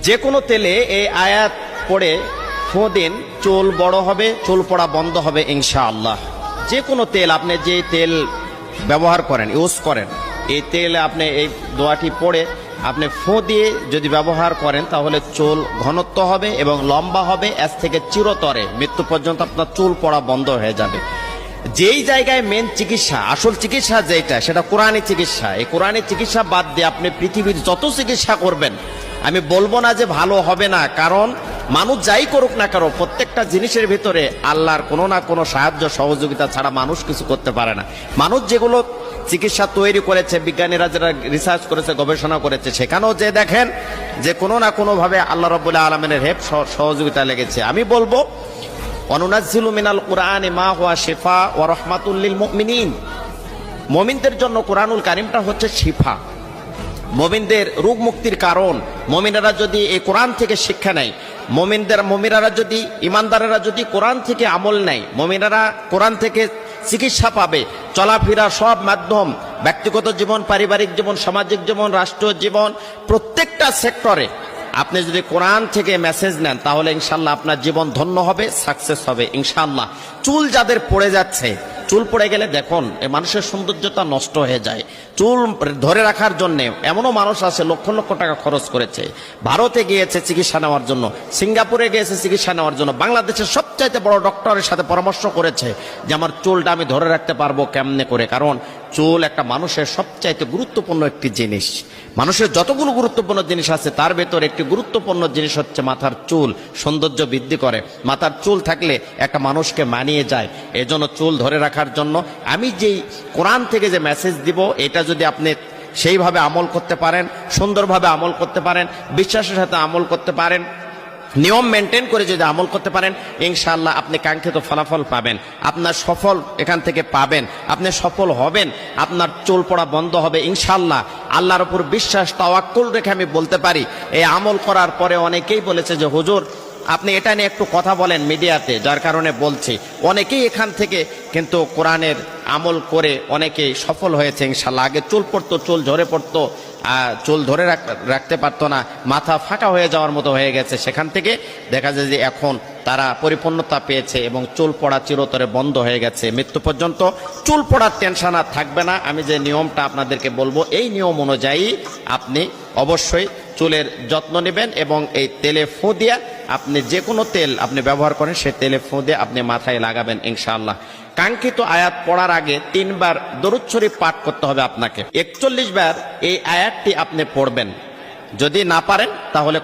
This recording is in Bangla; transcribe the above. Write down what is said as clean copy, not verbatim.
যে কোনো তেলে এই আয়াত পড়ে ফু দিন, চুল বড় হবে, চুল পড়া বন্ধ হবে ইনশাআল্লাহ। যে কোনো তেল, আপনি যে তেল ব্যবহার করেন, ইউজ করেন, এই তেলে আপনি এই দোয়াটি পড়ে আপনি ফু দিয়ে যদি ব্যবহার করেন তাহলে চুল ঘনত্ব হবে এবং লম্বা হবে, এর থেকে চিরতরে মৃত্যু পর্যন্ত আপনার চুল পড়া বন্ধ হয়ে যাবে। যেই জায়গায় মেন চিকিৎসা, আসল চিকিৎসা যেটা, সেটা কোরআনী চিকিৎসা। এই কোরআনী চিকিৎসা বাদ দিয়ে আপনি পৃথিবীর যত চিকিৎসা করবেন, আমি বলবো না যে ভালো হবে না, কারণ মানুষ যাই করুক না কারো, প্রত্যেকটা জিনিসের ভিতরে আল্লাহর কোনো না কোনো সাহায্য সহযোগিতা ছাড়া মানুষ কিছু করতে পারে না। মানুষ যেগুলো চিকিৎসা তৈরি করেছে, বিজ্ঞানীরা যারা রিসার্চ করেছে, গবেষণা করেছে, সেখানেও যে দেখেন যে কোনো না কোনোভাবে আল্লাহ রাব্বুল আলামিনের হেল্প সহযোগিতা লেগেছে। আমি বলবো অনুনাজ্জিলু মিনাল কুরআনি মা হুয়া শিফা ওয়া রাহমাতুল লিল মুমিনিন। মুমিনদের জন্য কোরআনুল কারীমটা হচ্ছে শিফা, মুমিনদের রোগ মুক্তির কারণ। মুমিনেরা যদি এই কোরআন থেকে শিক্ষা নেয়, মুমিনেরা যদি, ইমানদারেরা যদি কোরআন থেকে আমল নেয়, মুমিনেরা কোরআন থেকে চিকিৎসা পাবে। চলাফেরা সব মাধ্যম, ব্যক্তিগত জীবন, পারিবারিক জীবন, সামাজিক জীবন, রাষ্ট্রীয় জীবন, প্রত্যেকটা সেক্টরে আপনি যদি কোরআন থেকে মেসেজ নেন তাহলে ইনশাল্লাহ আপনার জীবন ধন্য হবে, সাকসেস হবে ইনশাল্লাহ। চুল যাদের পড়ে যাচ্ছে, চুল পড়ে গেলে দেখুন এই মানুষের সৌন্দর্যতা নষ্ট হয়ে যায়। চুল ধরে রাখার জন্য এমনও মানুষ আছে লক্ষ লক্ষ টাকা খরচ করেছে, ভারতে গিয়েছে চিকিৎসা নেওয়ার জন্য, সিঙ্গাপুরে গিয়েছে চিকিৎসা নেওয়ার জন্য, বাংলাদেশের সবচাইতে বড় ডক্টরের সাথে পরামর্শ করেছে যে আমার চুলটা আমি ধরে রাখতে পারবো কেমনে করে। কারণ চুল একটা মানুষের সবচাইতে গুরুত্বপূর্ণ একটি জিনিস। মানুষের যতগুলো গুরুত্বপূর্ণ জিনিস আছে তার ভেতর একটি গুরুত্বপূর্ণ জিনিস হচ্ছে মাথার চুল। সৌন্দর্য বৃদ্ধি করে, মাথার চুল থাকলে একটা মানুষকে মানিয়ে যায়। এজন্য চুল ধরে রাখার জন্য আমি যেই কোরআন থেকে যে মেসেজ দিব, এটা যদি আপনি সেইভাবে আমল করতে পারেন, সুন্দরভাবে আমল করতে পারেন, বিশ্বাসের সাথে আমল করতে পারেন, নিয়ম মেনটেন করে যদি আমল করতে পারেন, ইনশাআল্লাহ আপনি কাঙ্ক্ষিত ফলাফল পাবেন, আপনার সফল এখান থেকে পাবেন, আপনি সফল হবেন, আপনার চুল পড়া বন্ধ হবে ইনশাআল্লাহ। আল্লাহর উপর বিশ্বাস, তাওয়াক্কুল রেখে আমি বলতে পারি, এই আমল করার পরে অনেকেই বলেছে যে হুজুর আপনি এটা নিয়ে একটু কথা বলেন মিডিয়াতে, যার কারণে বলছি। অনেকেই এখান থেকে কিন্তু কোরআনের আমল করে অনেকেই সফল হয়েছে ইনশাআল্লাহ। আগে চুল পড়তো, চুল ঝরে পড়তো, চুল ধরে রাখতে পারতো না, মাথা ফাঁকা হয়ে যাওয়ার মতো হয়ে গেছে, সেখান থেকে দেখা যায় যে এখন তারা পরিপূর্ণতা পেয়েছে এবং চুল পড়া চিরতরে বন্ধ হয়ে গেছে। মৃত্যু পর্যন্ত চুল পড়ার টেনশন আর থাকবে না। আমি যে নিয়মটা আপনাদেরকে বলবো, এই নিয়ম অনুযায়ী আপনি অবশ্যই চুলের যত্ন নেবেন এবং এই তেলে ফু দিয়ে, আপনি যে কোনো তেল আপনি ব্যবহার করেন সেই তেলে ফু দিয়ে আপনি মাথায় লাগাবেন ইনশাআল্লাহ। কাঙ্ক্ষিত আয়াত পড়ার আগে 3 বার দরুদ শরীফ পাঠ করতে হবে আপনাকে। 41 বার এই আয়াতটি আপনি পড়বেন। যদি না পারেন তাহলে